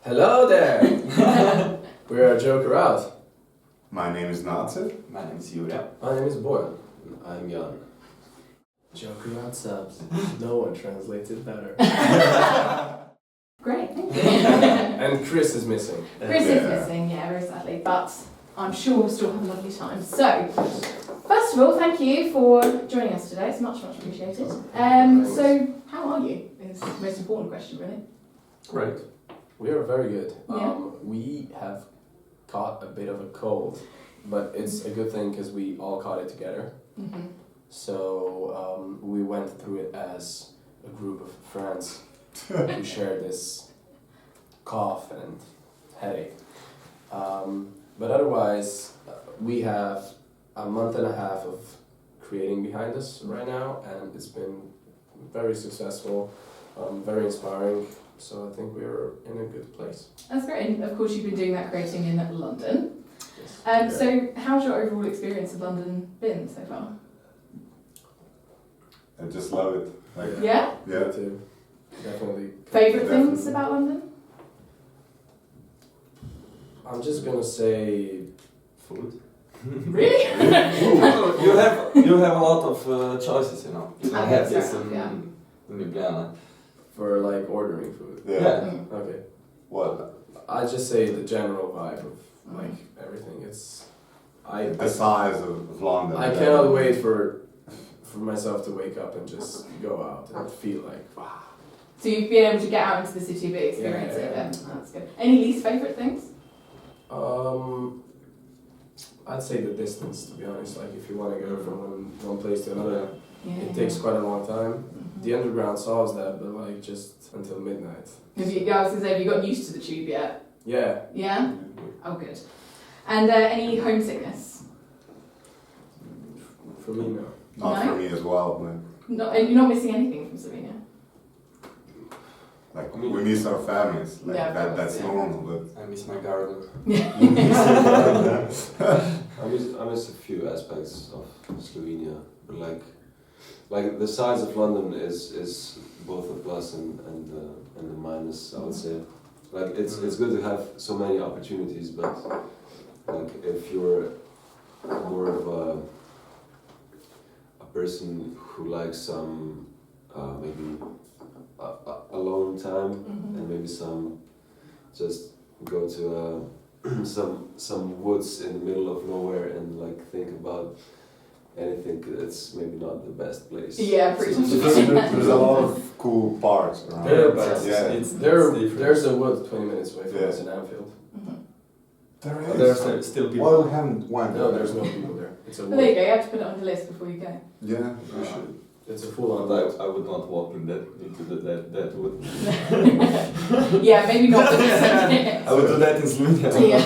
Hello there! We're Joker Out. My name is Nazi. My name is Julia. My name is Boyle. I'm Jan. Joker Out subs. No one translates it better. Great, thank you. And Chris is missing. Chris is missing, yeah, very sadly, but I'm sure we'll still have a lovely time. So, first of all, thank you for joining us today. It's much, much appreciated. So, how are you? Is the most important question, really. Great. We are very good. Yeah. We have caught a bit of a cold, but it's a good thing because we all caught it together. Mm-hmm. So we went through it as a group of friends who shared this cough and headache. But otherwise, we have a month and a half of creating behind us right now, and it's been very successful, very inspiring. So I think we're in a good place. That's great, and of course you've been doing that creating in London. Yes. So how's your overall experience of London been so far? I just love it. Like, Yeah? yeah. Me too. Definitely. Favourite things Definitely. about London? I'm just gonna say Food. Really? you have a lot of choices, you know. You I have guess this so, in, yeah. in Ljubljana. for like ordering food. Yeah. Mm. Okay. What? I just say the general vibe of like everything. It's The size of London. I cannot wait for myself to wake up and just go out and feel like wow. So you've been able to get out into the city a bit, experience it. Yeah. That's good. Any least favourite things? I'd say the distance, to be honest. Like if you want to go from one place to another, Yeah. it takes quite a long time. Mhm. The underground solves that, but like just until midnight. Have you, I was going to say, have you got used to the tube yet? Yeah. Yeah? Oh, good. And any homesickness? For me, no. Not No? for me as well. No, and you're not missing anything from Slovenia? Like we miss our families. Like Yeah, of course, that's yeah. normal. But I miss my garden. I miss a few aspects of Slovenia, but like the size of London is both a plus and a minus, I would say. Like it's good to have so many opportunities, but like if you're more of a person who likes some maybe alone time and maybe some just go to some woods in the middle of nowhere and like think about anything, it's maybe not the best place. Yeah, pretty much. there's a lot of cool parks around. There, but yeah. it's different. there's a wood 20 minutes away from Yeah. us in Anfield. Mhm. There But is. there's still people. Well, we haven't went. No, there's no people there. It's a Well, there you wood. go, you have to put it on the list before you go. Yeah, we should. It's a full-on But wood. I would not walk into that wood. Yeah, maybe not the I would do that in Slovenia. Yeah.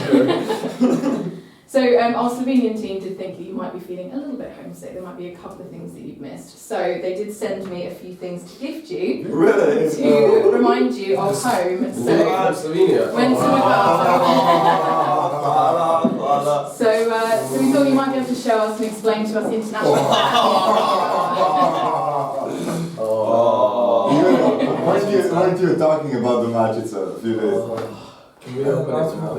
So our Slovenian team did think that you might be feeling a little bit homesick. There might be a couple of things that you've missed. So they did send me a few things to gift you Really? to remind you of home. So Slovenia. when someone so we thought you might be able to show us and explain to us international. Weren't you talking about the match itself a few days? Can we open it now?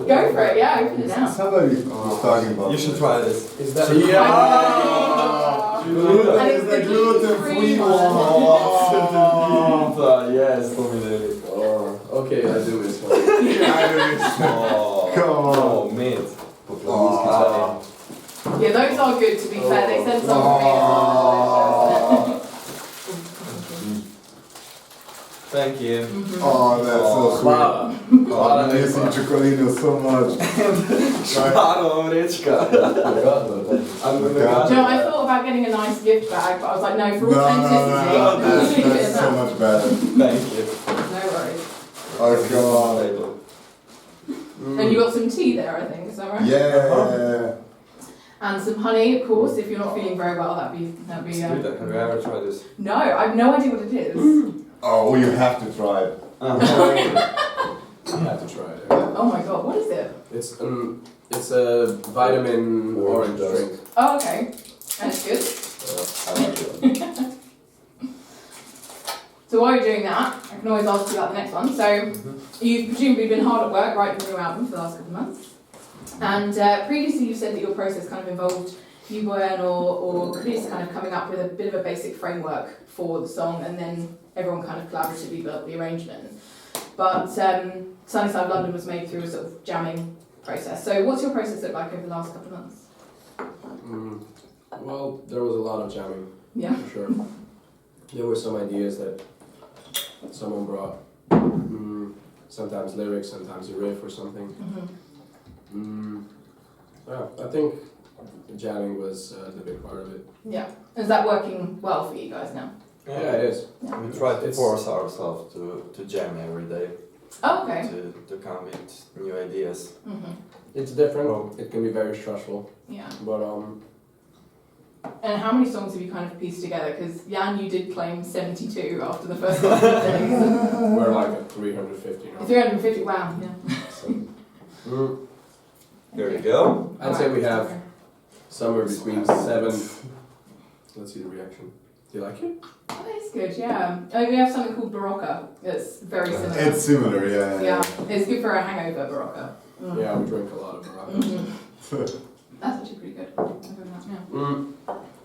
Go for it, yeah, open it now. Somebody was talking about. You should try this. Is that And it's the gluten-free one. Yes, dominated. Oh, okay, I do this one. Come on. Oh, mate. Yeah, those are good to be fair. They sent some for me as well. Thank you. Mhm. Oh, that's so sweet. Hvala. Oh, I'm missing Chocolino so much. Šaro, vrečka. Do you know, I thought about getting a nice gift bag, but I was like, no, for No, authenticity. that's so much better. Thank you. No worries. Oh, God. And you got some tea there, I think, is that right? Yeah. And some honey, of course, if you're not feeling very well, that'd be. Have you ever tried this? No, I have no idea what it is. Oh, you have to try it. You have to try it. Oh my god, what is it? It's a vitamin orange drink. Oh, okay. And it's good. I like it. So So while you're doing that, I can always ask you about the next one. So you've presumably been hard at work writing the new album for the last couple of months. And previously you said that your process kind of involved you, Boyan, or Chris kind of coming up with a bit of a basic framework for the song, and then everyone kind of collaboratively built the arrangement. But Sunny Side of London was made through a sort of jamming process. So what's your process look like over the last couple of months? Well, there was a lot of jamming, Yeah. for sure. There were some ideas that someone brought. Sometimes lyrics, sometimes a riff or something. Yeah, I think jamming was the big part of it. Yeah. Is that working well for you guys now? Yeah, it is. We try to force ourselves to jam every day. Oh, okay. To come with new ideas. It's different. It can be very stressful. Yeah. But And how many songs have you kind of pieced together? Because Jan, you did claim 72 after the first couple of days. we're like at 350 now. 350, wow, yeah. So, There you go. I'd say we have somewhere between 7. Let's see the reaction. Do you like it? Oh, that's good, yeah. We have something called Barocca. It's very similar. It's similar, yeah. Yeah, it's good for a hangover, Barocca. Yeah, we drink a lot of Barocca. That's actually pretty good. I'll go with that, yeah.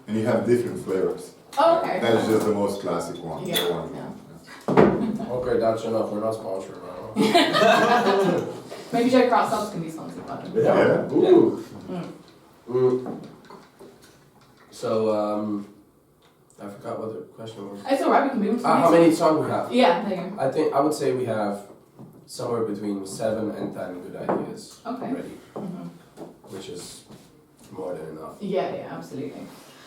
And you have different flavors. Oh, okay. That is just the most classic one. Yeah, the one. yeah. Okay, that's enough. We're not sponsored now. Maybe Joe Kraut subs can be sponsored by them. Yeah. Ooh. Mm. So, I forgot what the question was. It's alright, we can move on to the How next many songs we have? one. Yeah, there you I would say we have somewhere between 7 and 10 good ideas Okay. already, go. which is more than enough. Yeah, yeah, absolutely.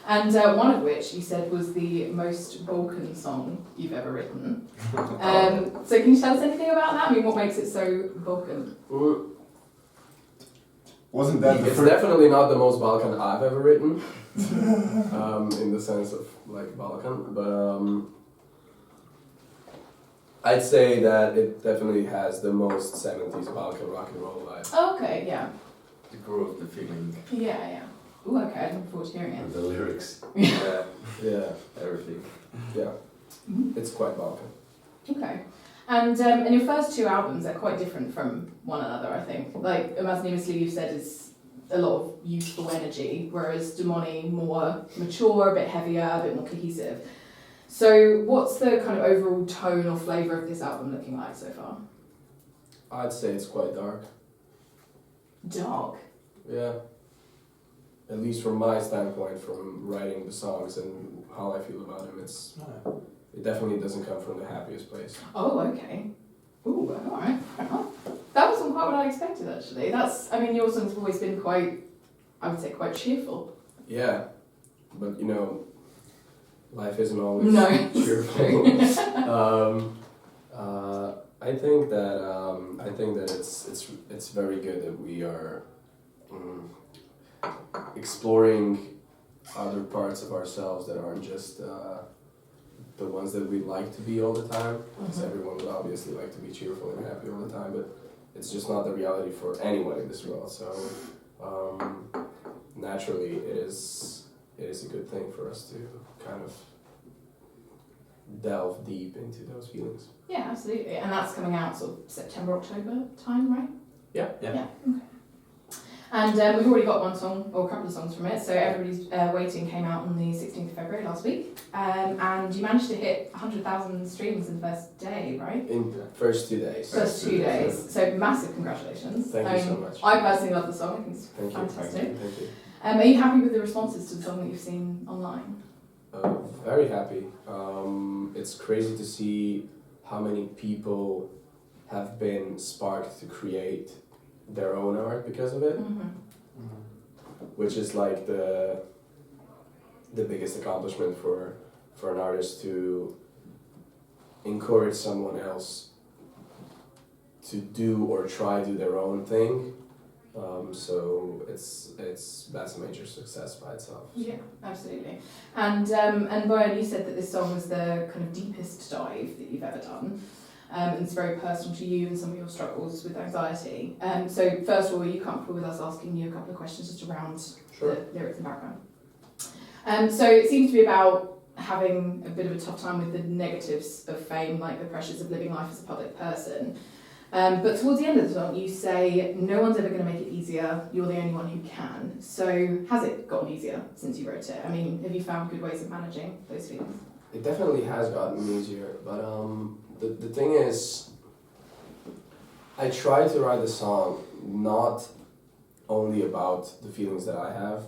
And one of which you said was the most Balkan song you've ever written. So can you tell us anything about that? I mean, what makes it so Balkan? Wasn't that the It's first? definitely not the most Balkan I've ever written, in the sense of like Balkan, but I'd say that it definitely has the most 70s Balkan rock and roll vibe. Oh, okay, yeah. The groove, the feeling, Yeah, yeah. Ooh, okay, I'm looking forward to hearing it. The lyrics. yeah, Yeah, everything. yeah, it's quite Balkan. Okay. And your first two albums are quite different from one another, I think. Like, Imaginatively, you've said, is a lot of youthful energy, whereas Demoni more mature, a bit heavier, a bit more cohesive. So what's the kind of overall tone or flavour of this album looking like so far? I'd say it's quite dark. Dark. Yeah. At least from my standpoint, from writing the songs and how I feel about them, it definitely doesn't come from the happiest place. Oh, okay. Ooh, alright, fair enough. That wasn't quite what I expected, actually. Your songs have always been quite, I would say, quite cheerful. Yeah, but you know, life isn't always No. cheerful. I think that it's very good that we are exploring other parts of ourselves that aren't just the ones that we like to be all the time. Because everyone would obviously like to be cheerful and happy all the time, but it's just not the reality for anyone in this world. So naturally, it is a good thing for us to kind of delve deep into those feelings. Yeah, absolutely. And that's coming out sort of September, October time, right? Yeah. Okay. And we've already got one song, or a couple of songs from it. So Everybody's Waiting came out on the 16th of February last week. And you managed to hit 100,000 streams in the first day, right? In the first 2 days. First 2 days. So massive congratulations. Thank you so much. I personally love the song. I think it's Thank you. fantastic. Thank you. Are you happy with the responses to the song that you've seen online? Very happy. It's crazy to see how many people have been sparked to create their own art because of it, which is like the biggest accomplishment for an artist, to encourage someone else to do or try do their own thing. So that's a major success by itself. Yeah, absolutely. And Boyan, you said that this song was the kind of deepest dive that you've ever done. And it's very personal to you and some of your struggles with anxiety. So first of all, are you comfortable with us asking you a couple of questions just around Sure. the lyrics and background? So it seems to be about having a bit of a tough time with the negatives of fame, like the pressures of living life as a public person. But towards the end of the song, you say, no one's ever going to make it easier, you're the only one who can. So has it gotten easier since you wrote it? I mean, have you found good ways of managing those feelings? It definitely has gotten easier, but the thing is, I try to write the song not only about the feelings that I have,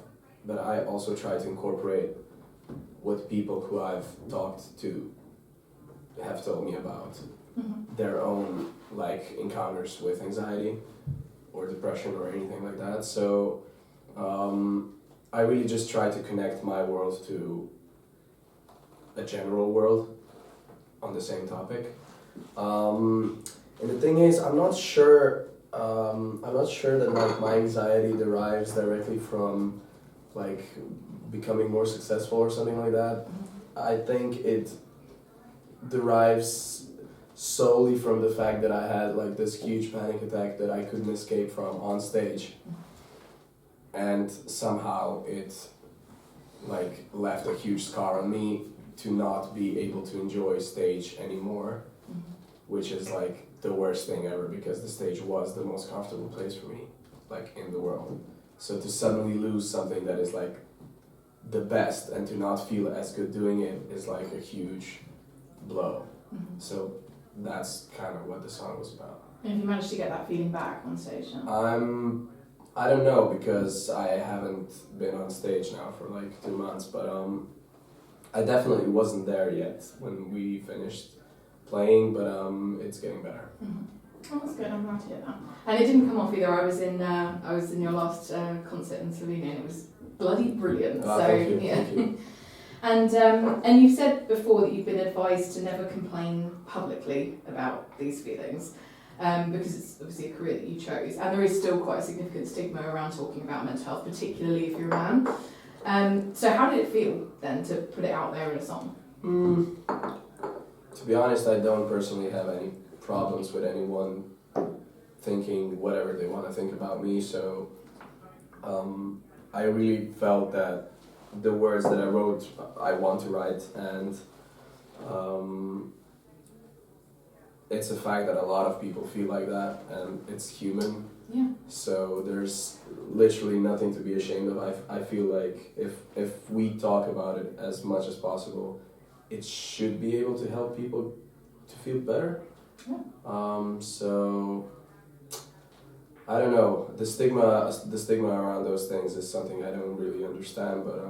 but I also try to incorporate what people who I've talked to have told me about their own like encounters with anxiety or depression or anything like that. So I really just try to connect my world to a general world on the same topic. And the thing is, I'm not sure that like my anxiety derives directly from like becoming more successful or something like that. I think it derives solely from the fact that I had like this huge panic attack that I couldn't escape from on stage, and somehow it like left a huge scar on me to not be able to enjoy stage anymore, which is like the worst thing ever, because the stage was the most comfortable place for me like in the world. So to suddenly lose something that is like the best and to not feel as good doing it is like a huge blow. So that's kind of what the song was about. And have you managed to get that feeling back on stage now? I don't know, because I haven't been on stage now for like 2 months, but I definitely wasn't there yet when we finished playing, but it's getting better. Oh, that's good. I'm glad to hear that. And it didn't come off either. I was in your last concert in Slovenia, and it was bloody brilliant. Oh, so thank you, yeah. thank you. And you've said before that you've been advised to never complain publicly about these feelings, because it's obviously a career that you chose, and there is still quite a significant stigma around talking about mental health, particularly if you're a man. So how did it feel then to put it out there in a song? To be honest, I don't personally have any problems with anyone thinking whatever they want to think about me, so I really felt that the words that I wrote, I want to write, and it's a fact that a lot of people feel like that, and it's human. Yeah. So there's literally nothing to be ashamed of. I feel like if we talk about it as much as possible, it should be able to help people to feel better. Yeah. So I don't know. The stigma around those things is something I don't really understand, but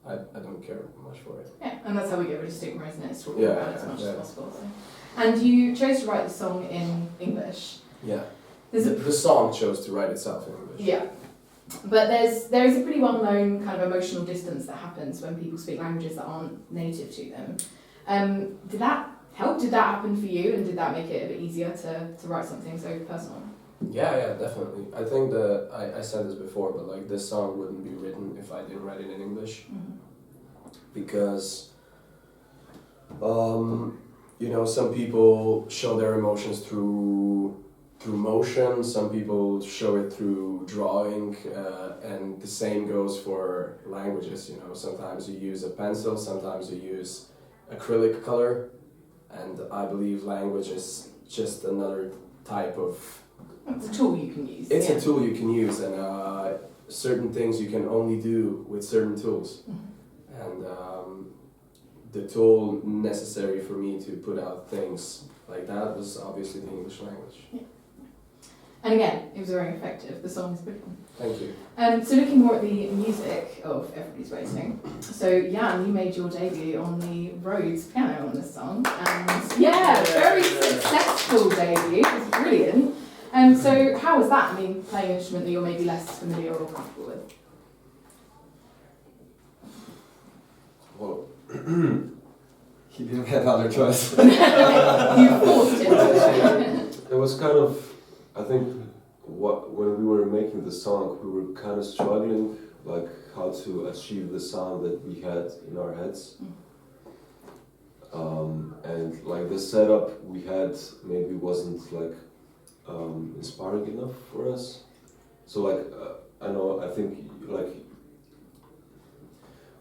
I don't care much for it. Yeah, and that's how we get rid of stigma, isn't it? It's talking Yeah, about it as much yeah. as possible. So. And you chose to write the song in English. Yeah. There's The song chose to write itself in English. Yeah. But there is a pretty well-known kind of emotional distance that happens when people speak languages that aren't native to them. Did that help? Did that happen for you? And did that make it a bit easier to write something so personal? Yeah, definitely. I think that I said this before, but like this song wouldn't be written if I didn't write it in English, because you know, some people show their emotions through motion, some people show it through drawing, and the same goes for languages. You know, sometimes you use a pencil, sometimes you use acrylic color, and I believe language is just another type of... It's a tool you can use. It's a tool you can use, and certain things you can only do with certain tools. And the tool necessary for me to put out things like that was obviously the English language. Yeah. And again, it was very effective. The song is brilliant. Thank you. So looking more at the music of Everybody's Waiting. So Jan, you made your debut on the Rhodes piano on this song, and very successful debut. It was brilliant. So how was that? I mean, playing an instrument that you're maybe less familiar or comfortable with. Well, he didn't have other choice. You forced it. It was kind of, I think, when we were making the song, we were kind of struggling, like how to achieve the sound that we had in our heads. And like the setup we had maybe wasn't like inspiring enough for us. So like I think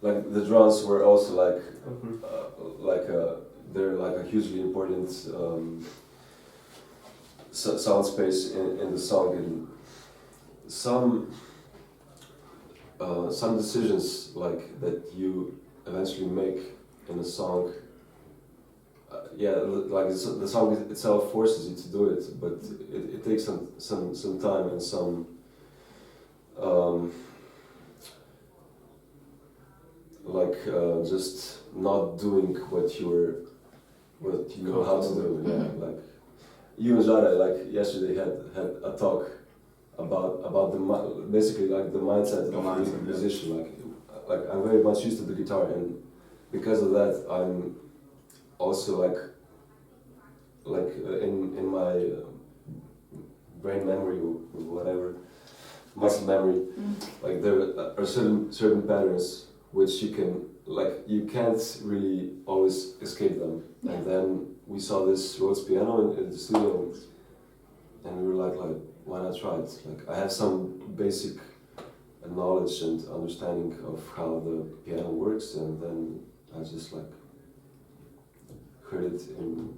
like the drums were also like Mhm. they're like a hugely important sound space in the song, and some decisions like that you eventually make in a song. Like the song itself forces you to do it, but it takes some time and some just not doing what you know how to do. Yeah, like you and Jara, like yesterday had a talk about basically like the mindset The of mindset, a yeah. musician. Like I'm very much used to the guitar, and because of that, I'm also in my brain memory or whatever muscle memory. Like there are certain patterns which you can't really always escape them. Yeah. And then we saw this Rhodes piano in the studio, and we were like why not try it? Like I have some basic knowledge and understanding of how the piano works, and then I just like heard it in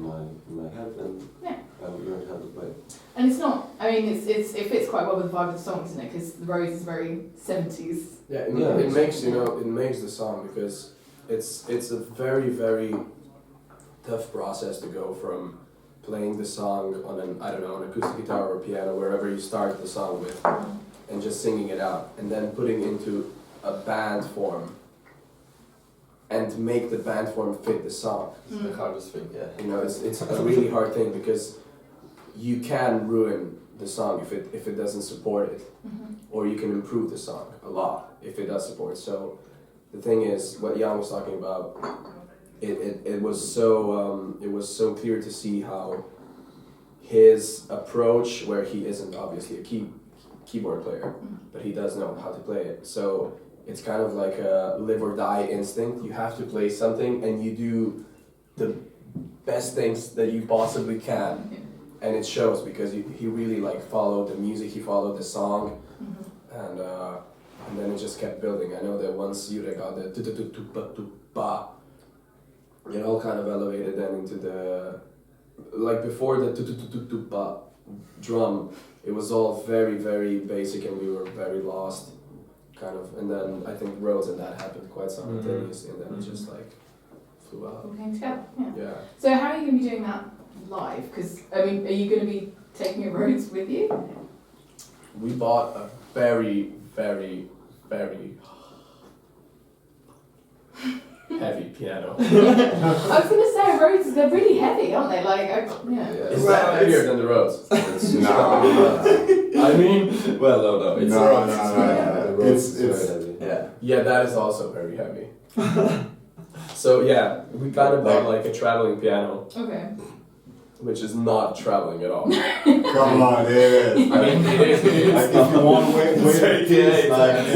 my head, and Yeah. I learned how to play. And it's not, I mean, it fits quite well with the vibe of the song, isn't it? Because the Rose is very 70s. Yeah, Yeah. it makes it makes the song because it's a very very tough process to go from playing the song on an acoustic guitar or piano, wherever you start the song with, and just singing it out, and then putting into a band form and make the band form fit the song. It's the hardest thing, yeah. You know, it's a really hard thing because you can ruin the song if it doesn't support it, or you can improve the song a lot if it does support. So the thing is, what Jan was talking about, it was so clear to see how his approach, where he isn't obviously a keyboard player, but he does know how to play it. So it's kind of like a live or die instinct. You have to play something, and you do the best things that you possibly can. And it shows because he really like followed the music, he followed the song, and then it just kept building. I know that once Jure got the tu-tu-tu-pa-tu-pa, it all kind of elevated then into the, like before the tu-tu-tu-tu-pa drum, it was all very, very basic, and we were very lost, kind of. And then I think Rhodes and that happened quite simultaneously, and then it just like flew out. All came together, yeah. Yeah. So how are you going to be doing that live? Because, I mean, are you going to be taking your Rhodes with you? We bought a very, very, very heavy piano. I was going to say, Rhodes, they're really heavy, aren't they? Like, yeah. Is that heavier than the Rhodes? No. I mean, Well, no, it's No, rock. no, The Rhodes It's- is very heavy. Yeah. yeah, that is also very heavy. So yeah, we kind of bought like a traveling piano, Okay. which is not traveling at all. Come on, it is. I mean, it is. Like if you want weight, Yeah, like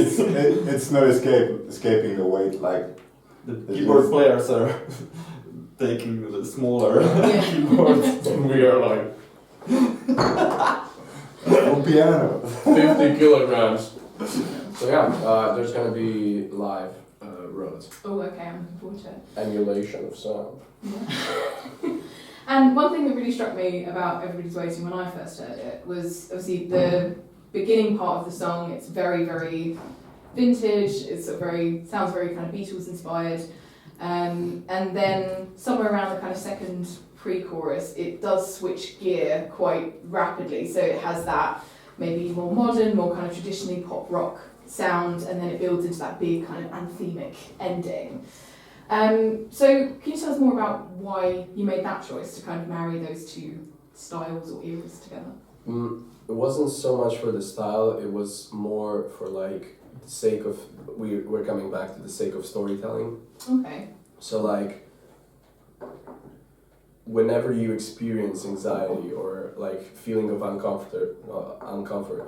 it's no escaping the weight. Like The keyboard players are taking the smaller Yeah. keyboards. We are like on piano. 50 kilograms. So yeah, there's gonna be live Rhodes Oh, okay, I'm looking forward to it. emulation of sound. And one thing that really struck me about Everybody's Waiting when I first heard it was obviously the beginning part of the song. It's very, very vintage. It's sounds very kind of Beatles inspired. And then somewhere around the kind of second pre-chorus, it does switch gear quite rapidly. So it has that maybe more modern, more kind of traditionally pop rock sound, and then it builds into that big kind of anthemic ending. So can you tell us more about why you made that choice to kind of marry those two styles or eras together? It wasn't so much for the style, it was more for like the sake of, we're coming back to the sake of storytelling. Okay. So like, whenever you experience anxiety or like feeling of uncomfort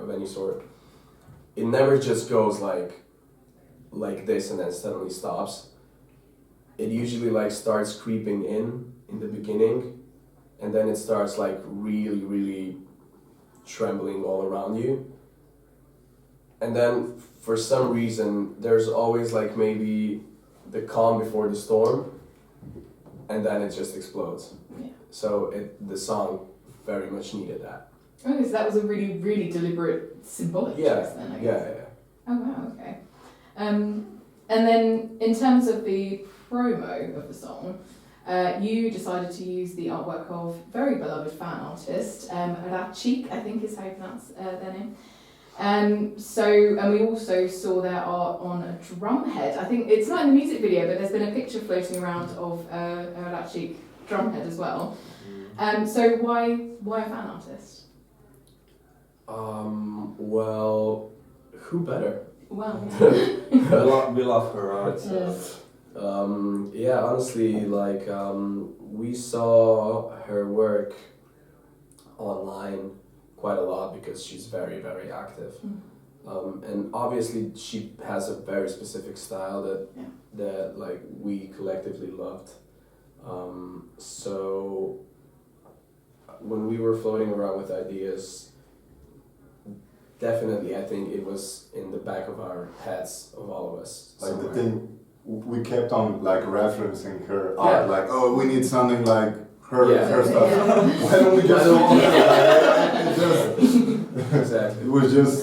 of any sort, it never just goes like this and then suddenly stops. It usually like starts creeping in the beginning, and then it starts like really, really trembling all around you. And then for some reason there's always like maybe the calm before the storm, and then it just explodes. Yeah. So the song very much needed that. Okay, so that was a really, really deliberate symbolic choice then, I guess. Yeah. Oh wow, okay. And then in terms of the promo of the song, you decided to use the artwork of very beloved fan artist, Ratchik, I think is how you pronounce their name. And we also saw their art on a drum head. I think it's not in the music video, but there's been a picture floating around of a Ratchik drum head as well. So why a fan artist? Well, who better? Well, We love her art. Yeah, honestly, like we saw her work online quite a lot because she's very, very active. And obviously she has a very specific style that like we collectively loved. So when we were floating around with ideas, definitely I think it was in the back of our heads of all of us. Like somewhere. the thing, we kept on like referencing her art, like, oh, we need something like her, Yeah. her stuff. Yeah. Why don't we just? Exactly. It was just.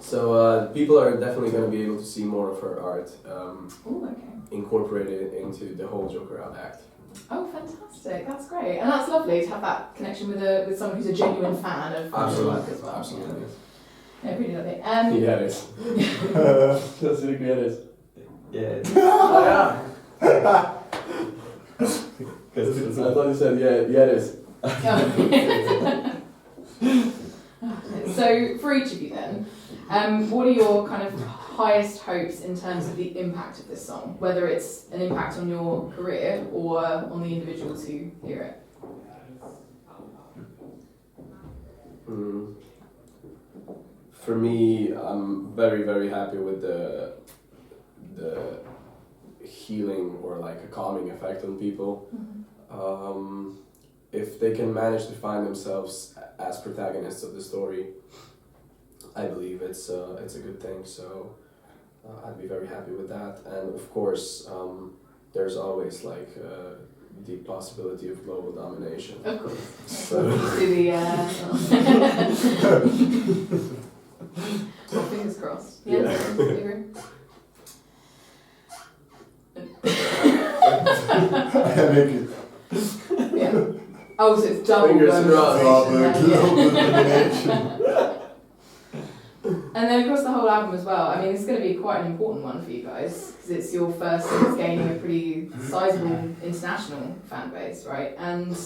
So people are definitely going to be able to see more of her art oh, okay. incorporated into the whole Joker Out act. Oh, fantastic! That's great, and that's lovely to have that connection with someone who's a genuine fan of your work as well. Absolutely. Yeah, really lovely. Yeah, it is. That's really great. It is. Yeah. I thought you said yeah, it is. So for each of you then, what are your kind of highest hopes in terms of the impact of this song, whether it's an impact on your career or on the individuals who hear it? For me, I'm very, very happy with the healing or like a calming effect on people. If they can manage to find themselves as protagonists of the story, I believe it's a good thing. So I'd be very happy with that. And of course, there's always like the possibility of global domination. Of course. So To the well, fingers crossed. Yeah. Yeah. You agree? Yeah. Oh, so it's double Fingers bonus. crossed. Yeah. And then across the whole album as well, I mean, it's going to be quite an important one for you guys because it's your first since gaining a pretty sizable international fan base, right? And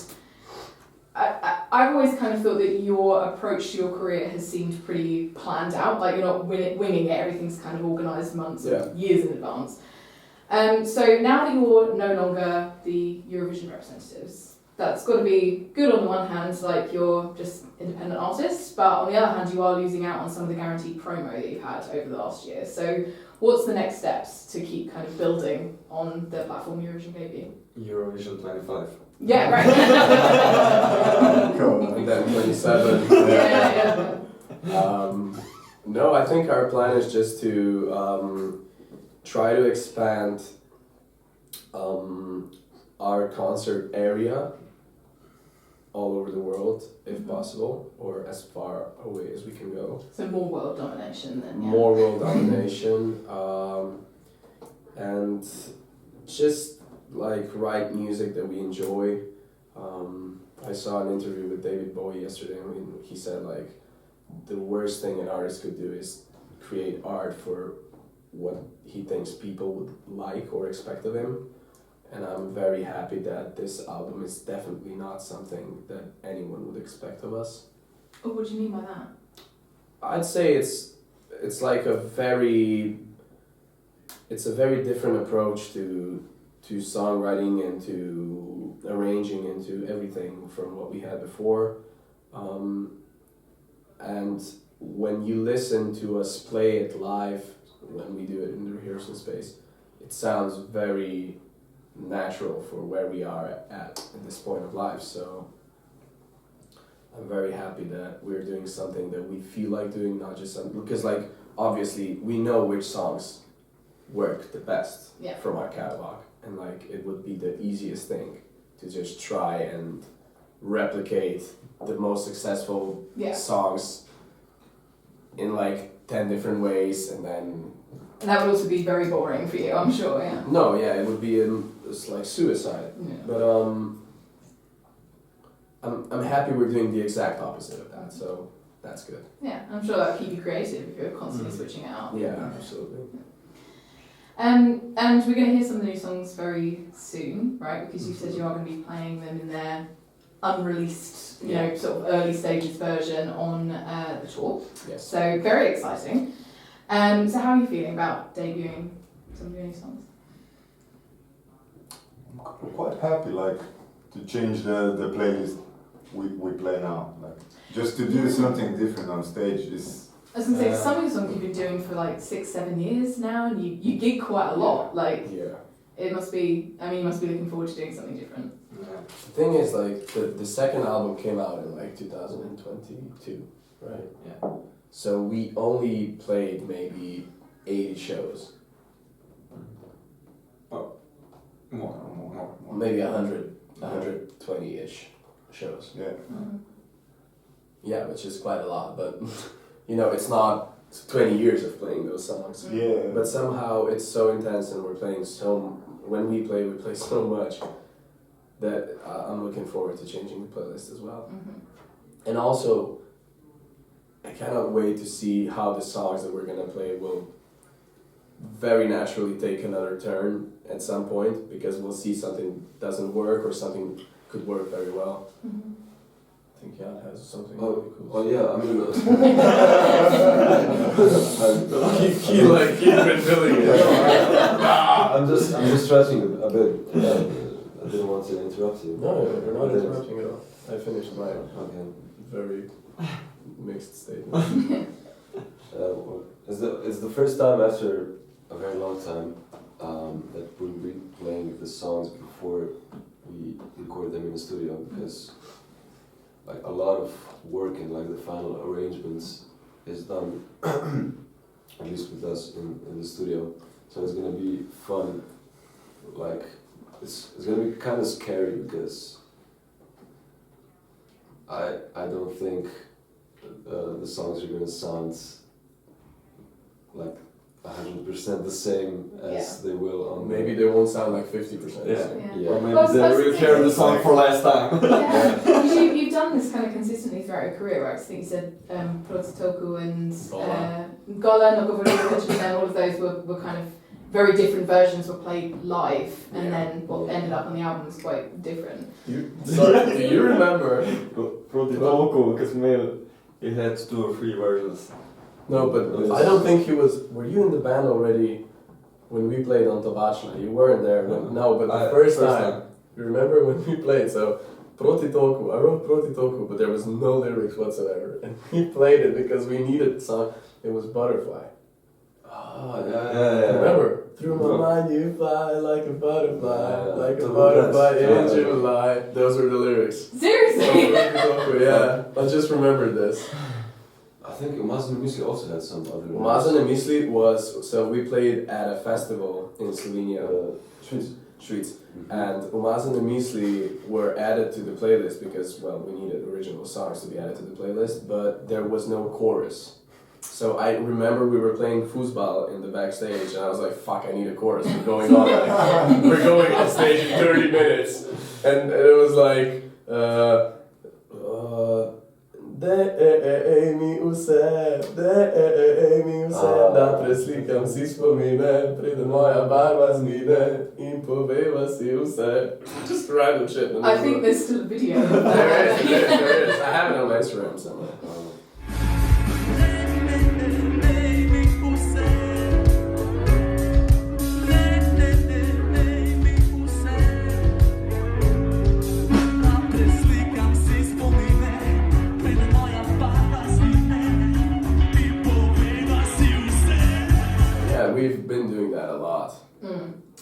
I've always kind of thought that your approach to your career has seemed pretty planned out, like you're not winging it, everything's kind of organised months or years in advance. So now that you're no longer the Eurovision representatives, that's got to be good on the one hand, like you're just independent artists, but on the other hand, you are losing out on some of the guaranteed promo that you've had over the last year. So what's the next steps to keep kind of building on the platform Eurovision gave you? Eurovision 25. Yeah, right. And then 27. Yeah. No, I think our plan is just to try to expand our concert area all over the world, if possible, or as far away as we can go. So more world domination then, yeah. More world domination, and just like write music that we enjoy. I saw an interview with David Bowie yesterday, and he said like the worst thing an artist could do is create art for what he thinks people would like or expect of him. And I'm very happy that this album is definitely not something that anyone would expect of us. Oh, what do you mean by that? I'd say it's like a very different approach to songwriting and to arranging and to everything from what we had before. And when you listen to us play it live, when we do it in the rehearsal space, it sounds very natural for where we are at this point of life. So I'm very happy that we're doing something that we feel like doing, not just something, because like obviously we know which songs work the best Yeah. from our catalog, and like it would be the easiest thing to just try and replicate the most successful Yeah. songs in like 10 different ways, and then And that would also be very boring for you, I'm sure, yeah. no, yeah, it would be it's like suicide. Yeah. But I'm happy we're doing the exact opposite of that, so that's good. Yeah, I'm sure that'll keep you creative if you're constantly switching it out. Yeah, absolutely. And we're going to hear some of the new songs very soon, right? Because you said you are going to be playing them in their unreleased, you know, sort of early stages version on the tour. Yes. So very exciting. So how are you feeling about debuting some of your new songs? I'm quite happy, like, to change the playlist we play now. Like, just to do something different on stage is. I was going to say, some of the songs you've been doing for like 6-7 years now, and you gig quite a lot. Like, Yeah. it must be, I mean, you must be looking forward to doing something different. The thing is, like, the second album came out in like 2022, right? Yeah. So we only played maybe 80 shows, More. maybe 120-ish shows. Yeah. Mm-hmm. Yeah, which is quite a lot, but you know, it's not 20 years of playing those songs. Yeah. But somehow it's so intense, and we're playing when we play so much that I'm looking forward to changing the playlist as well. Mm-hmm. And also, I cannot wait to see how the songs that we're gonna play will very naturally take another turn at some point, because we'll see something doesn't work or something could work very well. Mm-hmm. I think Jan has something Oh, really cool. oh yeah, I mean, keep revealing it. I'm just stretching a bit. I didn't want to interrupt you. No, you're not interrupting at all. I finished my Okay. very mixed statement. It's the first time after a very long time that we'll be playing the songs before we record them in the studio, because like a lot of work in like the final arrangements is done at least with us in the studio. So it's gonna be fun. Like it's gonna be kind of scary, because I don't think the songs are gonna sound like 100% the same as they will on. Maybe they won't sound like 50%. Yeah. Yeah. Or maybe Well, they that's will the hear thing. the song for last time. Yeah, because you've done this kind of consistently throughout your career, right? I think you said Prototoku and Gola, Nogovorinovic, and then all of those were kind of very different versions were played live, and Yeah. then what ended up on the album was quite different. Sorry, do you remember? Prototoku, because he had 2 or 3 versions. No, but I don't think he was. Were you in the band already when we played on Tobachna? You weren't there. No, but the first time. You remember when we played? So, Protitoku. I wrote Protitoku, but there was no lyrics whatsoever. And we played it because we needed a song. It was Butterfly. Oh, yeah. Remember? Through my mind you fly like a butterfly, like a So butterfly that's- in July. Those were the lyrics. Seriously? Yeah, I just remembered this. I think Mazen Musli also had some other. Mazen and Misli was, so we played at a festival in Slovenia, Streets, and Mazen and Misli were added to the playlist because, well, we needed original songs to be added to the playlist, but there was no chorus. So I remember we were playing foosball in the backstage, and I was like, "Fuck, I need a chorus. We're going on, we're going on stage in 30 minutes," and it was like, Dej mi vse, da preslikam si spomine, pride moja barva zmine in poveva si vse. Just random shit. I think there's still a video. There is. I have it on my Instagram somewhere.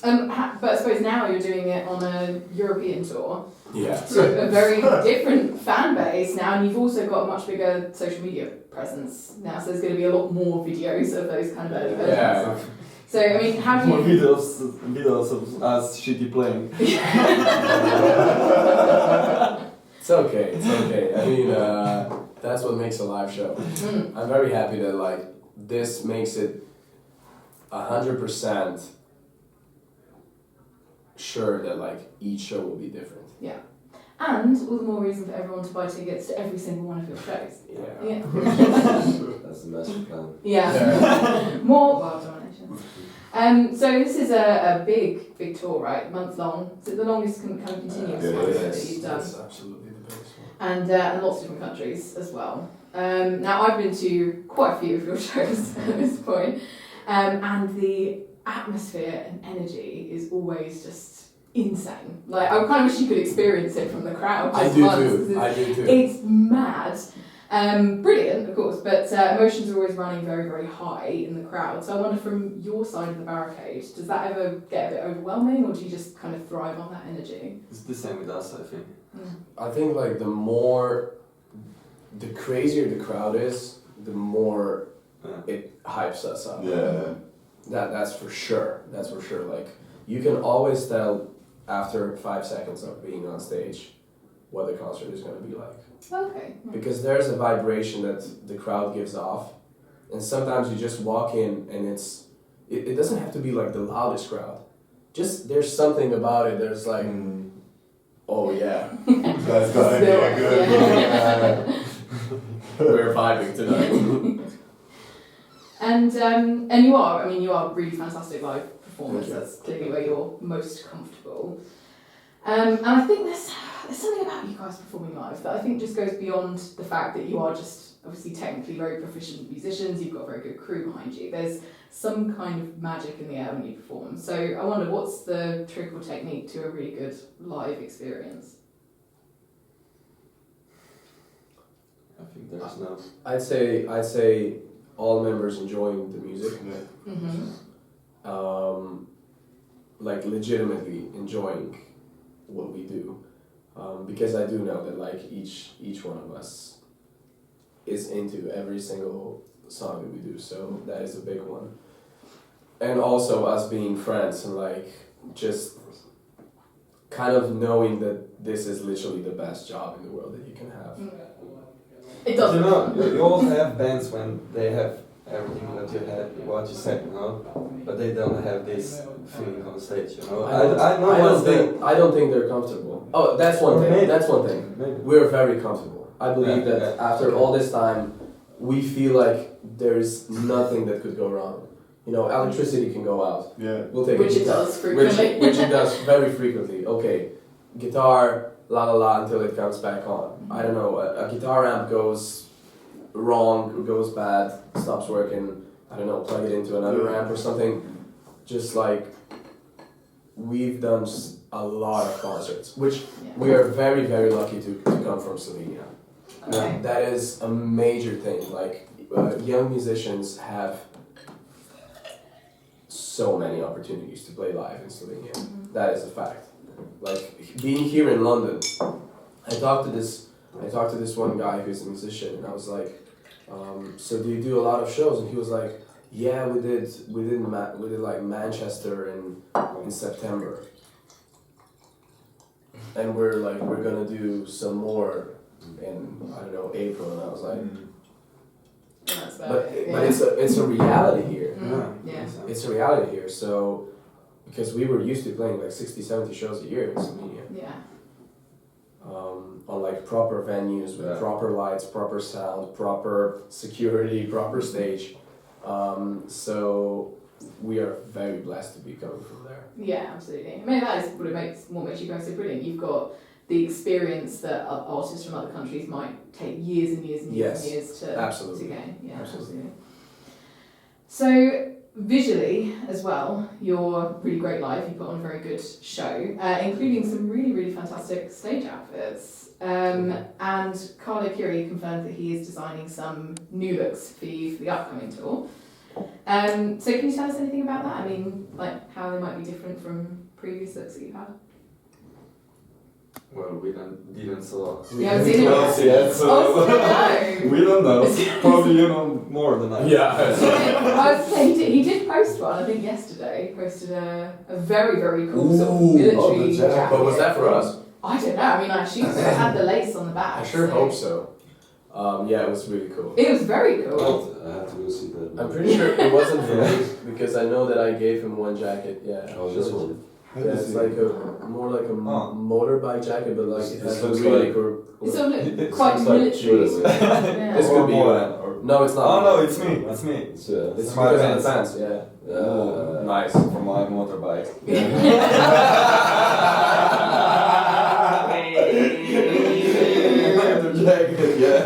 I But I suppose now you're doing it on a European tour, Yeah. so a very different fan base now, and you've also got a much bigger social media presence now, so there's going to be a lot more videos of those kind of early versions. Yeah. So, I mean, how do More you... videos of us shitty playing. It's okay. It's okay. I mean, that's what makes a live show. Mm. I'm very happy that like this makes it 100% sure that like each show will be different. And all the more reason for everyone to buy tickets to every single one of your shows. Yeah. Yeah. That's the master plan. Yeah. More world domination. So this is a big tour, right? Month long. Is it the longest kind of continuous Yeah, concert it that you've done? That's absolutely the biggest one. And lots of different countries as well. Now I've been to quite a few of your shows at this point, and the atmosphere and energy is always just insane. Like I kind of wish you could experience it from the crowd. I Just do once. too. I do too. It's mad. Brilliant, of course, but emotions are always running very, very high in the crowd. So I wonder, from your side of the barricade, does that ever get a bit overwhelming, or do you just kind of thrive on that energy? It's the same with us, I think. I think like the crazier the crowd is, the more Yeah. it hypes us up. Yeah. That's for sure. That's for sure. Like you can always tell after 5 seconds of being on stage what the concert is going to be like, Okay. because there's a vibration that the crowd gives off, and sometimes you just walk in and it doesn't have to be like the loudest crowd. Just there's something about it. There's like, oh yeah, That's gonna be a good Yeah. we're vibing tonight. And you are, I mean, you are really fantastic live performers. Thank you. That's clearly where you're most comfortable. And I think there's something about you guys performing live that I think just goes beyond the fact that you are just obviously technically very proficient musicians. You've got a very good crew behind you. There's some kind of magic in the air when you perform. So I wonder, what's the trick or technique to a really good live experience? I think there's no. I'd say all members enjoying the music, Mm-hmm. like legitimately enjoying what we do, because I do know that like each one of us is into every single song that we do, so that is a big one. And also us being friends and like just kind of knowing that this is literally the best job in the world that you can have. It does. You know, you all have bands when they have everything that you had, what you said, you know, but they don't have this feeling on stage, you know. I don't think they're comfortable. Oh, that's one thing. Maybe. That's one thing. Maybe. We're very comfortable. I believe Yeah, that yeah. after all this time, we feel like there's nothing that could go wrong. You know, electricity can go out. Yeah. We'll take Which a it guitar- does frequently. Which it does very frequently. Okay, guitar, la la la until it comes back on. I don't know, a guitar amp goes wrong, goes bad, stops working. I don't know, plug it into another amp or something. Just like, we've done a lot of concerts, which Yeah. we are very, very lucky to come from Slovenia. Okay. That is a major thing. Like, young musicians have so many opportunities to play live in Slovenia. Mhm. That is a fact. Like, being here in London, I talked to this one guy who's a musician, and I was like, so do you do a lot of shows? And he was like, yeah, we did like Manchester in September, and we're gonna do some more in, I don't know, April. And I was like, That's about but it, but yeah. it's a reality here. Yeah. It's a reality here. So because we were used to playing like 60, 70 shows a year in Slovenia. Yeah. On like proper venues with Yeah. proper lights, proper sound, proper security, proper stage. So we are very blessed to be coming from there. Yeah, absolutely. I mean, that is what makes you guys so brilliant. You've got the experience that artists from other countries might take years and years and years Yes, and years to absolutely. gain. Yeah, Absolutely. absolutely. So visually as well, you're really great live. You put on a very good show, including some really, really fantastic stage outfits. And Carlo Curie confirmed that he is designing some new looks for you for the upcoming tour. So can you tell us anything about that? I mean, like how they might be different from previous looks that you've had? Well, we didn't saw. You haven't seen it yet? yet, so Oh, no. we don't know. Probably you know more than I. I was saying he did post one, I think yesterday. He posted a very, very cool sort of military jacket. But was that for us? I don't know. I mean, like, she had the lace on the back. I sure hope so. Yeah, it was really cool. It was very cool. I have to go see that. I'm pretty sure it wasn't for me because I know that I gave him one jacket. Yeah. Oh, this one. Yeah, it's like more like a motorbike jacket, but like it has a looks really like- cool. It sort of looked It quite looks like military. Judas. Yeah. This could be more one. than- or- No, it's not. Oh no, it's me. That's me. It's, It's my because of the pants. pants. Yeah. Nice for my motorbike. Leather jacket, yeah.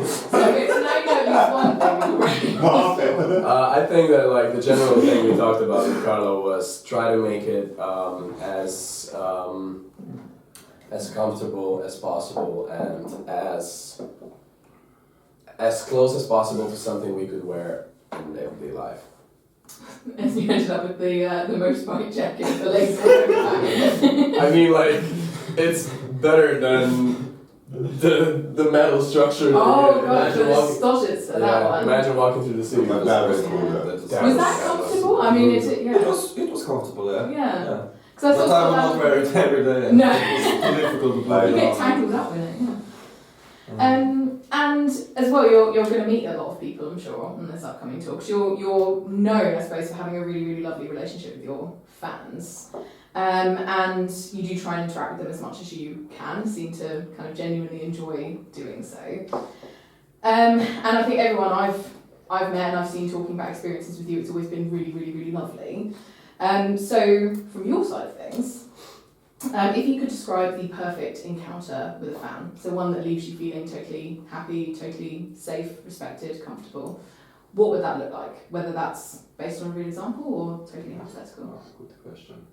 So it's now you know at least one thing. I think that like the general thing we talked about with Carlo was try to make it as comfortable as possible and as close as possible to something we could wear in everyday life. And you ended up with the motorbike jacket, the lace on the back. I mean, like it's better than the metal structure. Oh gosh, Imagine the walking- stoges for that yeah, one. imagine walking through the city. But with that this was thing. cool, yeah. That's- Was that comfortable? I mean, It yeah. was comfortable, yeah. Yeah. Because But I would not wear it every day. No. It's too difficult to You play get it tangled up in it, yeah. on. And as well, you're going to meet a lot of people, I'm sure, on this upcoming tour. 'Cause you're known, I suppose, for having a really, really lovely relationship with your fans. And you do try and interact with them as much as you can, seem to kind of genuinely enjoy doing so. And I think everyone I've met and I've seen talking about experiences with you, it's always been really, really, really lovely. So from your side of things, if you could describe the perfect encounter with a fan, so one that leaves you feeling totally happy, totally safe, respected, comfortable, what would that look like? Whether that's based on a real example or totally hypothetical? Good question.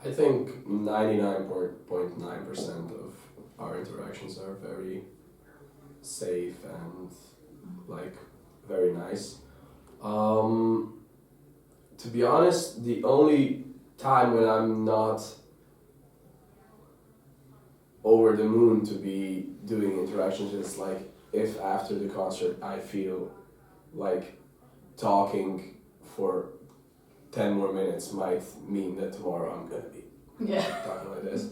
I think 99.9% of our interactions are very safe and like very nice. To be honest, the only time when I'm not over the moon to be doing interactions is like if after the concert I feel like talking for 10 more minutes might mean that tomorrow I'm gonna be Yeah. talking like this.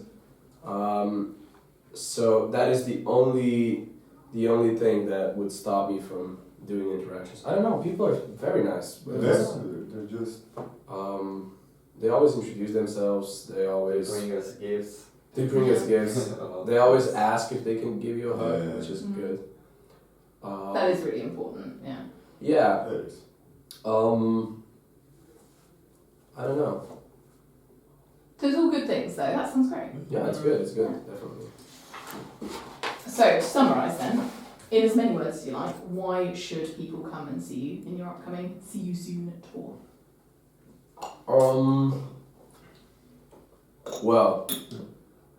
So that is the only thing that would stop me from doing interactions. I don't know, people are very nice with us. They're just. They always introduce themselves, they always Bring us gifts. they bring us gifts. They always ask if they can give you a hug, Yeah. which is good. That is really important, yeah. Yeah. There is. I don't know. So it's all good things though, that sounds great. Yeah, it's good, definitely. So, to summarise then, in as many words as you like, why should people come and see you in your upcoming See You Soon tour? Well,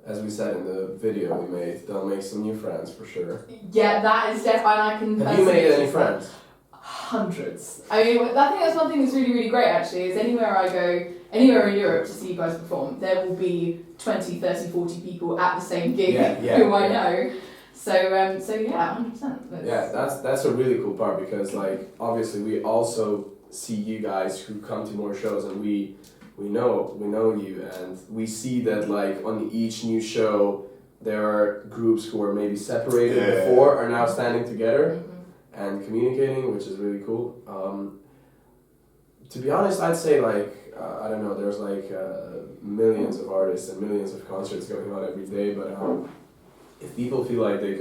as we said in the video we made, they'll make some new friends for sure. Yeah, that is definitely, I can... Have you made any friends? Hundreds. I mean, I think that's one thing that's really, really great actually, is anywhere I go, anywhere in Europe to see you guys perform, there will be 20, 30, 40 people at the same gig who I know. So yeah, 100%. Yeah, that's a really cool part because like obviously we also see you guys who come to more shows and we know you and we see that like on each new show there are groups who were maybe separated before are now standing together and communicating, which is really cool. To be honest, I'd say like I don't know, there's like millions of artists and millions of concerts going on every day, but if people feel like they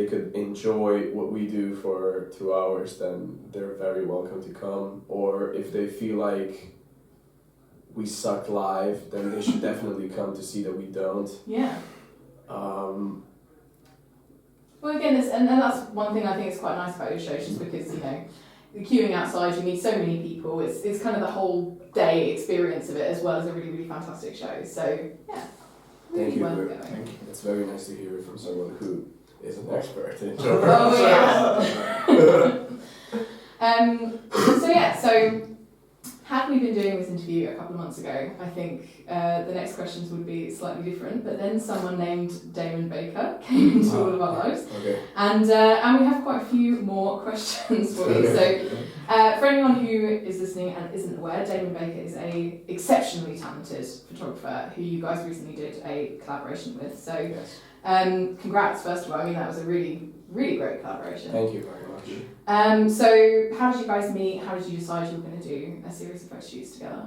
could enjoy what we do for 2 hours, then they're very welcome to come. Or if they feel like we suck live, then they should definitely come to see that we don't. Yeah. Well, again, and that's one thing I think is quite nice about your shows, just because, you know, the queuing outside, you meet so many people, it's kind of the whole day experience of it, as well as a really, really fantastic show. So, yeah. Thank you. Worth going. It's very nice to hear it from someone who is an expert in Oh yeah. So had we been doing this interview a couple of months ago, I think the next questions would be slightly different. But then someone named Damon Baker came into all of our lives, Okay. and we have quite a few more questions for you. So for anyone who is listening and isn't aware, Damon Baker is a exceptionally talented photographer who you guys recently did a collaboration with. So Yes. congrats, first of all. I mean, that was a really, really great collaboration. Thank you very much. So how did you guys meet? How did you decide you were going to do a series of photo shoots together?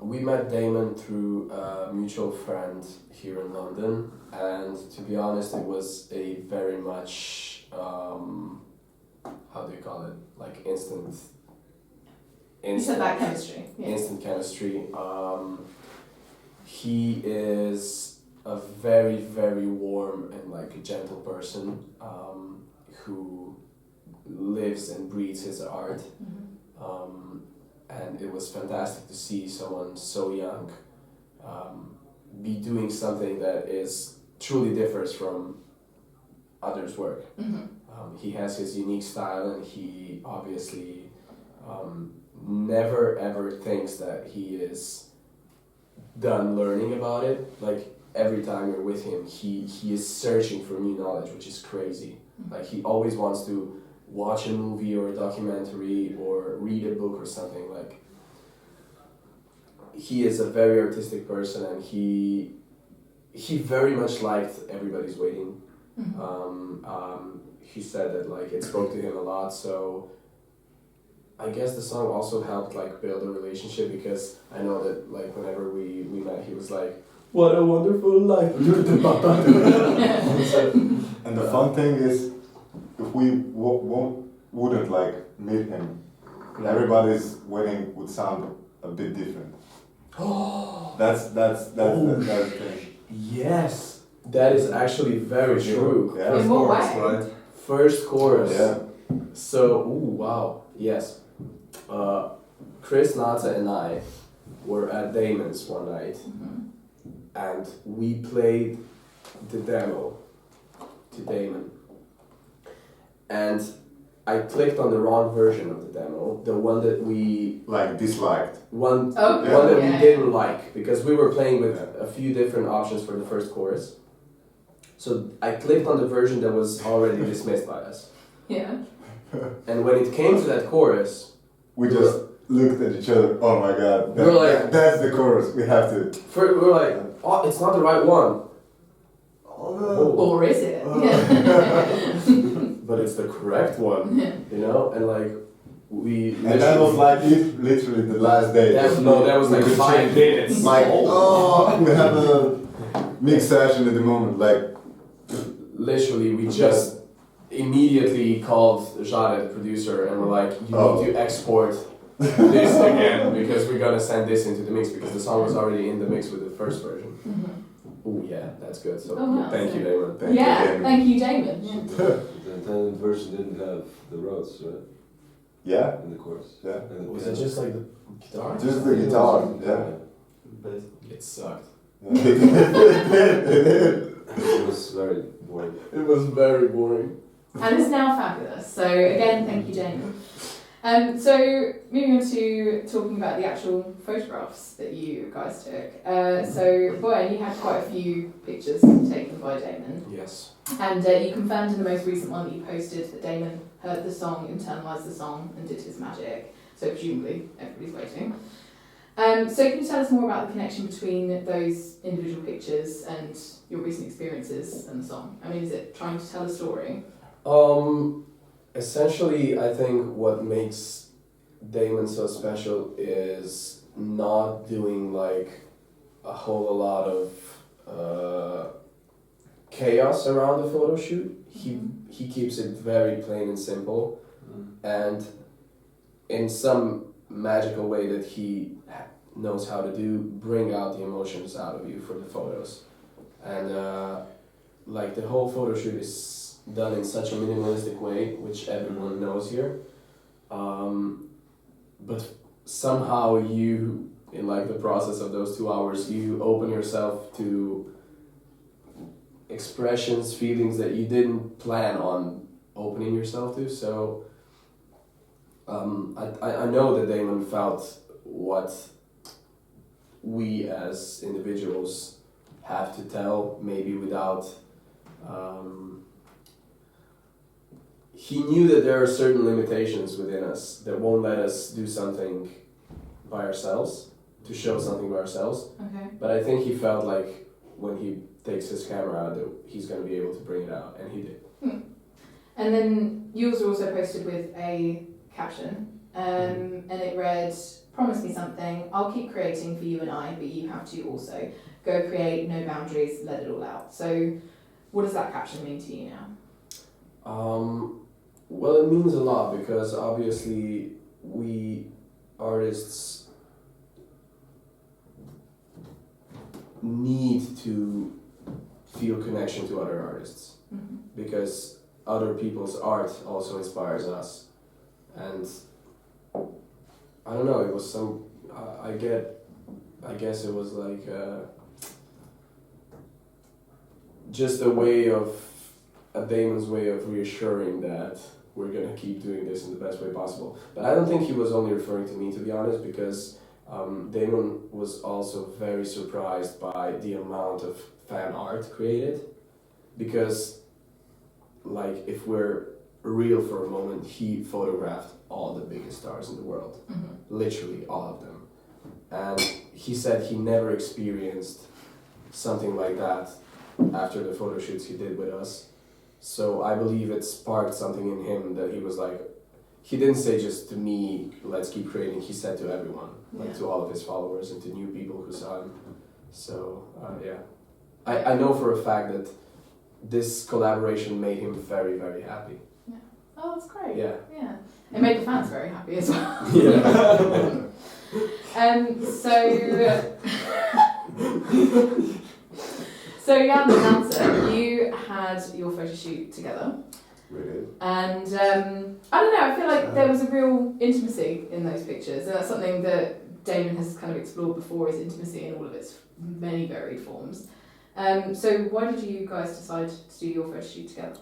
We met Damon through a mutual friend here in London, and to be honest, it was a very much how do you call it? Like instant. You said that chemistry. Yeah. Instant chemistry. He is a very, very warm and like a gentle person who lives and breathes his art. And it was fantastic to see someone so young be doing something that is truly differs from others' work. He has his unique style, and he obviously never ever thinks that he is done learning about it. Like every time you're with him, he is searching for new knowledge, which is crazy. Like he always wants to watch a movie or a documentary or read a book or something. Like he is a very artistic person, and he very much liked Everybody's Waiting. He said that like it spoke to him a lot, so I guess the song also helped like build a relationship, because I know that like whenever we met, he was like, "What a wonderful life." And the fun thing is, if we wouldn't like meet him, Everybody's Wedding would sound a bit different. That's the thing. Yes, that is actually very true. Yeah. In what Chorus, way? right? First chorus. Yeah. So, wow, yes. Chris Nata and I were at Damon's one night, and we played the demo to Damon. And I clicked on the wrong version of the demo, the one that we Like disliked. one Oh, Yeah. one that yeah. we didn't like, because we were playing with a few different options for the first chorus. So I clicked on the version that was already dismissed by us. Yeah. And when it came to that chorus, We just looked at each other. Oh my god, We're like- that's the chorus. We have to. we were like, "Oh, it's not the right one." Oh. Or is it? Yeah. But it's the correct one, you know? And like, we And that was like literally the last day. that was like 5 minutes. Like, oh, we have a mix session at the moment. Like, Literally, we just immediately called Jare, the producer, and we're like, "You Oh. need to export this again, because we're gonna send this into the mix," because the song was already in the mix with the first version. Oh yeah, that's good. So Oh, wow. thank you, Damon. thank you, Yeah, Damon. thank you, Damon. Yeah. The intended version didn't have the Rhodes, right? Yeah, In the chorus. yeah. And the Was it piano. just like the guitar? Just the guitar. Yeah. It sucked. It was very boring. It was very boring. And it's now fabulous. So again, thank you, Damon. So moving on to talking about the actual photographs that you guys took. So Boyan, you had quite a few pictures taken by Damon, Yes. and you confirmed in the most recent one that you posted that Damon heard the song, internalised the song, and did his magic. So presumably, everybody's waiting. So can you tell us more about the connection between those individual pictures and your recent experiences and the song? I mean, is it trying to tell a story? Essentially, I think what makes Damon so special is not doing like a whole lot of chaos around the photo shoot. He keeps it very plain and simple, and in some magical way that he knows how to do, bring out the emotions out of you for the photos. And like the whole photo shoot is done in such a minimalistic way, which everyone knows here. But somehow you, in like the process of those 2 hours, you open yourself to expressions, feelings that you didn't plan on opening yourself to. So I know that Damon felt what we as individuals have to tell, maybe without. He knew that there are certain limitations within us that won't let us do something by ourselves, to show something by ourselves. Okay. But I think he felt like when he takes his camera out that he's going to be able to bring it out, and he did. And then yours were also posted with a caption, and it read, "Promise me something, I'll keep creating for you and I, but you have to also. Go create, no boundaries, let it all out." So what does that caption mean to you now? Well, it means a lot because obviously we artists need to feel connection to other artists because other people's art also inspires us. And I don't know, it was some, I guess it was like just a Damon's way of reassuring that we're gonna keep doing this in the best way possible. But I don't think he was only referring to me, to be honest, because Damon was also very surprised by the amount of fan art created. Because, like, if we're real for a moment, he photographed all the biggest stars in the world. Literally all of them. And he said he never experienced something like that after the photo shoots he did with us. So I believe it sparked something in him that he was like, he didn't say just to me, let's keep creating, he said to everyone, like to all of his followers and to new people who saw him. So yeah, I know for a fact that this collaboration made him very, very happy. Yeah. Oh, that's great. Yeah. Yeah. It made the fans very happy as well. Yeah. So Jan and Nancy, you had your photo shoot together. We did. And I don't know, I feel like there was a real intimacy in those pictures. And that's something that Damon has kind of explored before, is intimacy in all of its many varied forms. So why did you guys decide to do your photo shoot together?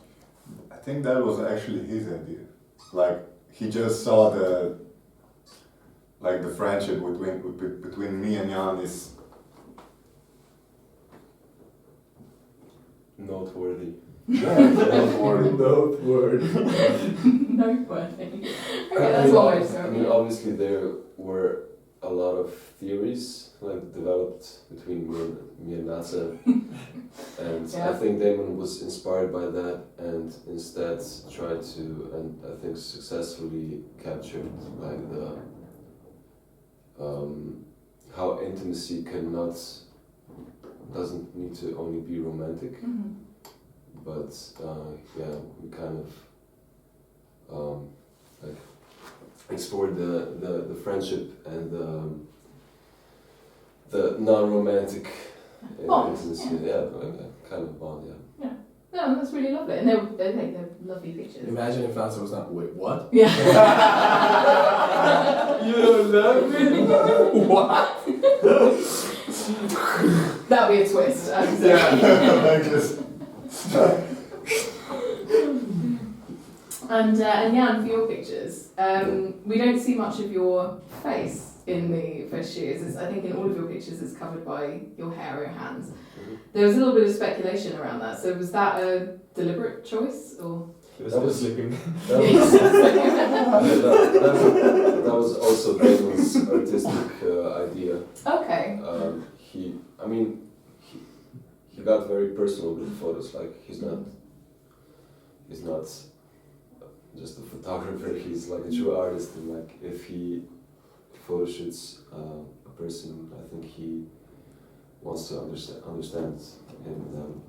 I think that was actually his idea. Like, he just saw the friendship between me and Jan is Noteworthy. noteworthy. Noteworthy. Noteworthy. Okay, that's one way to I describe mean, it. obviously there were a lot of theories like developed between me and Natsa, and Yeah. I think Damon was inspired by that and instead tried to, and I think successfully captured like the how intimacy doesn't need to only be romantic, but yeah, we kind of like explored the friendship and the non-romantic Bond, intimacy. Yeah, like a kind of bond. Yeah. No, that's really lovely. And they're lovely pictures. Imagine if Nancy was not, wait, what? Yeah. You don't love me? What? That'll be a twist. I guess. And Jan, for your pictures, we don't see much of your face in the photo shoot. I think in all of your pictures it's covered by your hair or your hands. There was a little bit of speculation around that. So was that a deliberate choice, or? He was That still was- sleeping. That was also Damon's artistic idea. Okay. He got very personal with the photos. Like he's not just a photographer. He's like a true artist, and like if he photo shoots a person, I think he wants to understand him and them.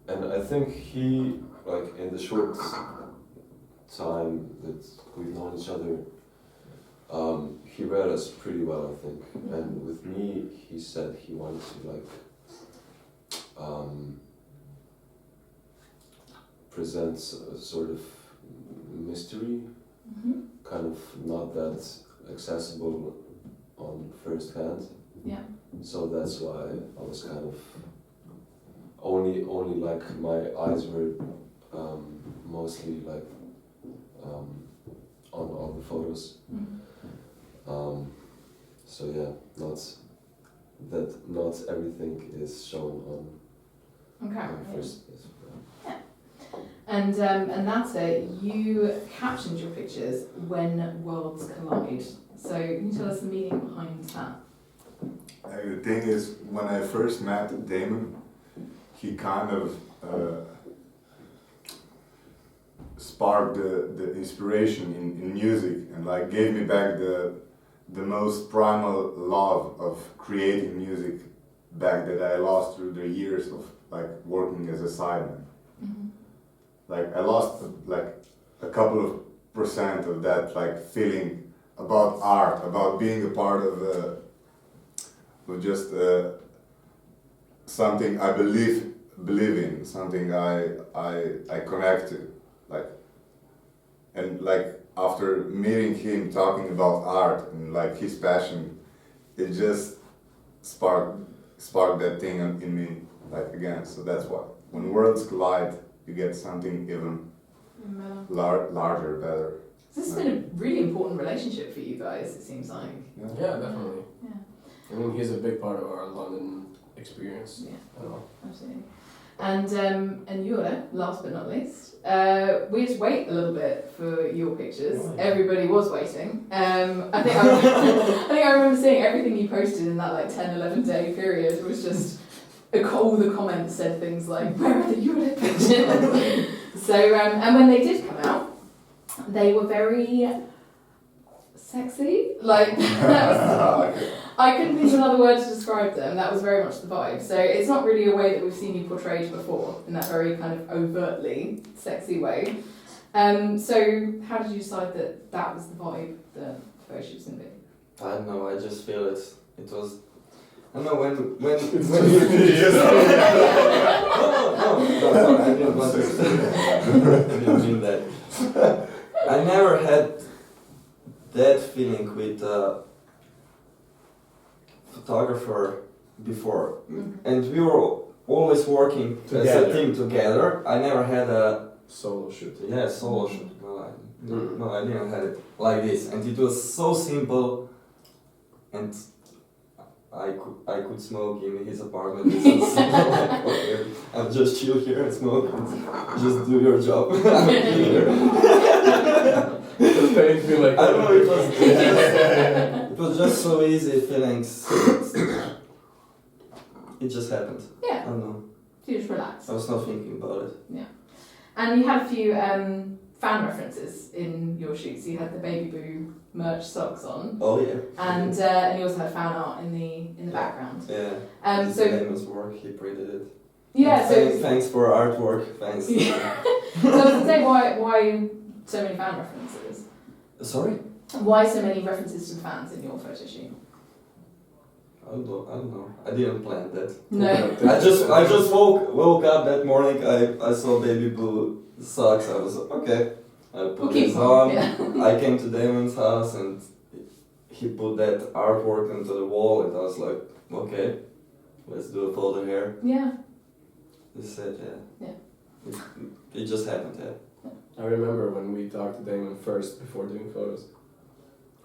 And I think he, like in the short time that we've known each other, he read us pretty well, I think. And with me, he said he wanted to like present a sort of mystery, kind of not that accessible on first hand. Yeah. So that's why I was kind of only like my eyes were mostly like on all the photos. So yeah, not everything is shown on Okay. first. And that's it. You captioned your pictures when worlds collide. So can you tell us the meaning behind that? The thing is, when I first met Damon, he kind of sparked the inspiration in music and like gave me back the most primal love of creating music back that I lost through the years of like working as a sideman. Like I lost like a couple of % of that like feeling about art, about being a part of just something I believe in, something I connect to, like, and like after meeting him, talking about art and like his passion, it just sparked that thing in me like again. So that's why when worlds collide, you get something even larger, better. This has been a really important relationship for you guys, it seems like. Yeah, definitely. Yeah. I mean, he's a big part of our London experience. Yeah, I don't know. absolutely. And Jure, last but not least, we just wait a little bit for your pictures. Everybody was waiting. I think I remember seeing everything you posted in that like 10, 11 day period was just all the comments said things like, "Where are the Jure pictures?" So and when they did come out, they were very sexy. Like I couldn't think of another word to describe them. That was very much the vibe. So it's not really a way that we've seen you portrayed before, in that very kind of overtly sexy way. So how did you decide that was the vibe that the photo shoot was going to be? I don't know, I just feel it. It was. I don't know when you. No, I didn't want to. I didn't mean that. I never had that feeling with a photographer before, and we were always working as a team together. I never had a Solo shoot. solo shoot. No, I didn't have it like this, and it was so simple, and I could smoke in his apartment. It's like, okay, I'll just chill here and smoke and just do your job. I don't know, it was just so easy feelings. It just happened. Yeah. I don't know. So you just relaxed. I was not thinking about it. Yeah. And you had a few fan references in your shoots. You had the Baby Boo merch socks on. Oh yeah. And you also had fan art in the background. Yeah. So Damon's work, he printed it. yeah. So Thanks for artwork. Thanks. So I was gonna say why so many fan references? Sorry. Why so many references to the fans in your photo shoot? I don't know. I didn't plan that. No. I just woke up that morning. I saw Baby Blue socks. I was like, okay. I put this on. Yeah. I came to Damon's house and he put that artwork onto the wall, and I was like, okay, let's do a photo here. Yeah. This said, yeah. Yeah. It just happened, yeah. I remember when we talked to Damon first before doing photos.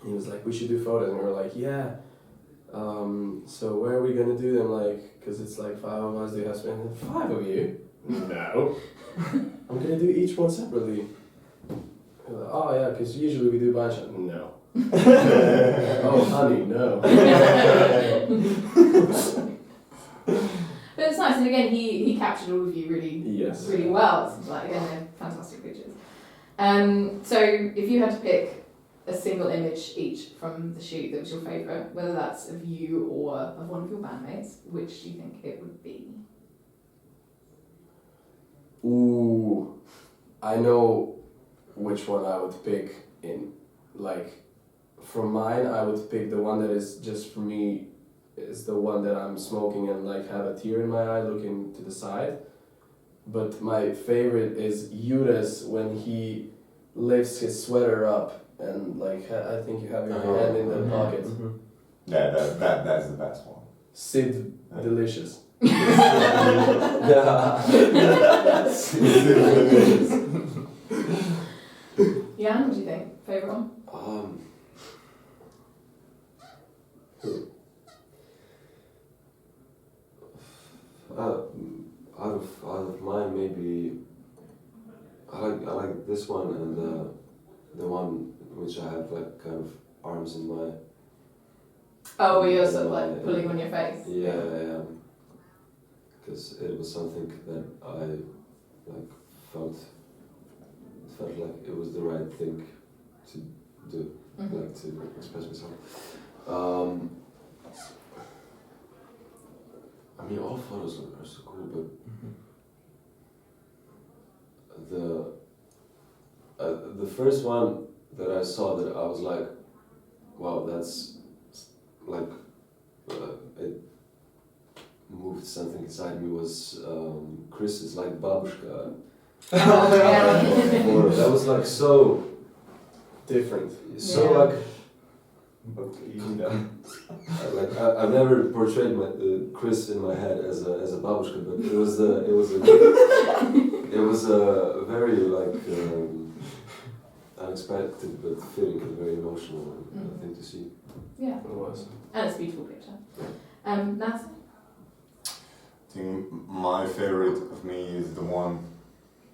He was like, "We should do photos," and we were like, "Yeah." So where are we gonna do them? Like, cause it's like 5 of us. Do you have 5 of you? No. I'm gonna do each one separately. Like, oh yeah, cause usually we do a bunch of no. Oh honey, no. But it's nice, and again, he captured all of you really well. It's like, again, they're fantastic pictures. So if you had to pick a single image each from the shoot that was your favourite, whether that's of you or of one of your bandmates, which do you think it would be? Ooh, I know which one I would pick in, like, for mine I would pick the one that is just for me, is the one that I'm smoking and like have a tear in my eye looking to the side. But my favorite is Jure's when he lifts his sweater up and like, I think you have your hand in the pocket. Yeah, that's the best one. Sid Delicious. Yeah, Jan, what do you think? Favourite one? Out of mine, maybe I like this one and the one which I have like kind of arms in my. Oh, you're sort of like pulling on your face. Yeah. Because it was something that I like felt like it was the right thing to do, Mhm. like to express myself. I mean, all photos are so cool, but the first one that I saw that I was like, wow, that's like it moved something inside me was Chris's like babushka. Oh, yeah. Or that was like so Different. so Yeah. like. I've never portrayed Chris in my head as a babushka, but it was a very like unexpected but feeling and very emotional thing to see. Yeah, It was. and it's a beautiful picture. Nat? I think my favorite of me is the one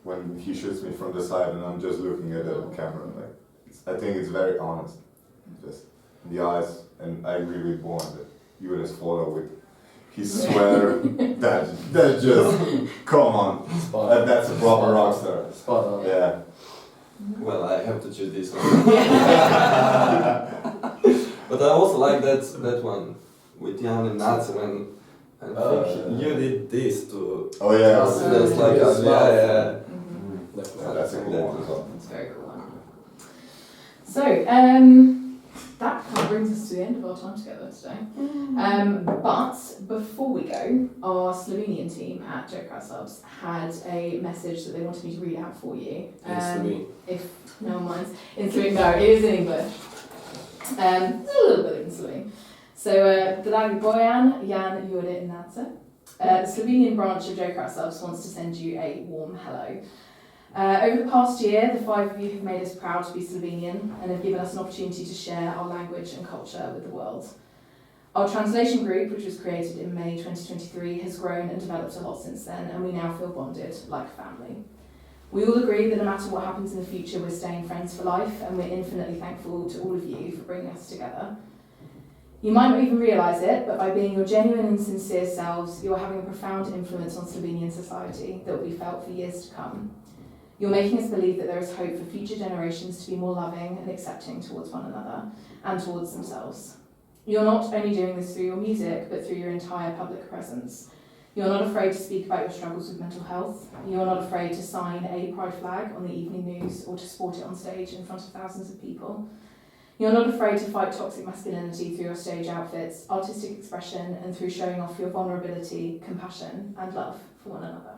when he shoots me from the side and I'm just looking at the camera. Like, I think it's very honest, just in the eyes. And I agree with Born that you would just follow with his sweater. that just come on. Spot on. That's a proper rock star. Spot on. Yeah. Well, I have to choose this one. But I also like that one with Jan and Nats when I think you did this to. Oh yeah. That's like Yes. yeah. Mhm. Definitely. That's a cool one as well. It's a very cool one. So, that kind of brings us to the end of our time together today. But before we go, our Slovenian team at Joker Subs had a message that they wanted me to read out for you. In Slovene. If no one minds. In Slovene, no, it is in English. It's a little bit in Slovene. So, dragi Bojan, Jan, Jure and Nance, the Slovenian branch of Joker Subs wants to send you a warm hello. Over the past year, the 5 of you have made us proud to be Slovenian and have given us an opportunity to share our language and culture with the world. Our translation group, which was created in May 2023, has grown and developed a lot since then, and we now feel bonded like family. We all agree that no matter what happens in the future, we're staying friends for life, and we're infinitely thankful to all of you for bringing us together. You might not even realise it, but by being your genuine and sincere selves, you're having a profound influence on Slovenian society that will be felt for years to come. You're making us believe that there is hope for future generations to be more loving and accepting towards one another and towards themselves. You're not only doing this through your music, but through your entire public presence. You're not afraid to speak about your struggles with mental health. You're not afraid to sign a pride flag on the evening news or to sport it on stage in front of thousands of people. You're not afraid to fight toxic masculinity through your stage outfits, artistic expression, and through showing off your vulnerability, compassion, and love for one another.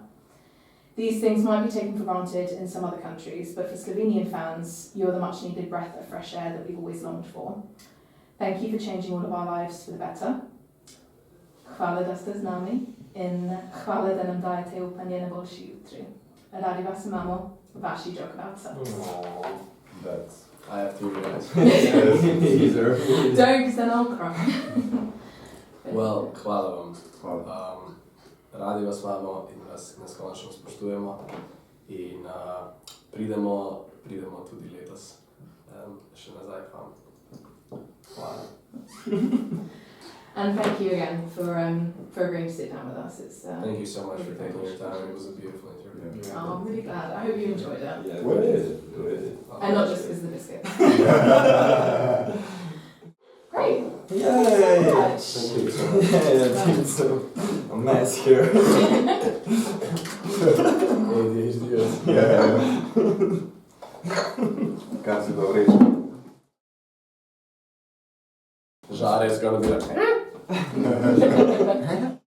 These things might be taken for granted in some other countries, but for Slovenian fans, you're the much needed breath of fresh air that we've always longed for. Thank you for changing all of our lives for the better. Hvala da ste z nami in hvala da nam dajete upanje na boljši jutri. Radi vas imamo, vaši Jokovavca. That's I have to realize. Either. Don't, because then I'll cry. Well, hvala vam. Radi vas imamo in vas neskončno spoštujemo in pridemo tudi letos še nazaj k vam. Hvala. And thank you again for agreeing to sit down with us. It's Thank you so much for taking your time. It was a beautiful interview. Oh, I'm really glad. I hope you enjoyed it. Yeah, What we is did. We did. And not just because of the biscuit. Great. Yay! Thank you so much. Thank you so much. Yeah, it's a mess here. ADHD. yeah. Can't see the reach. Žare is gonna be like.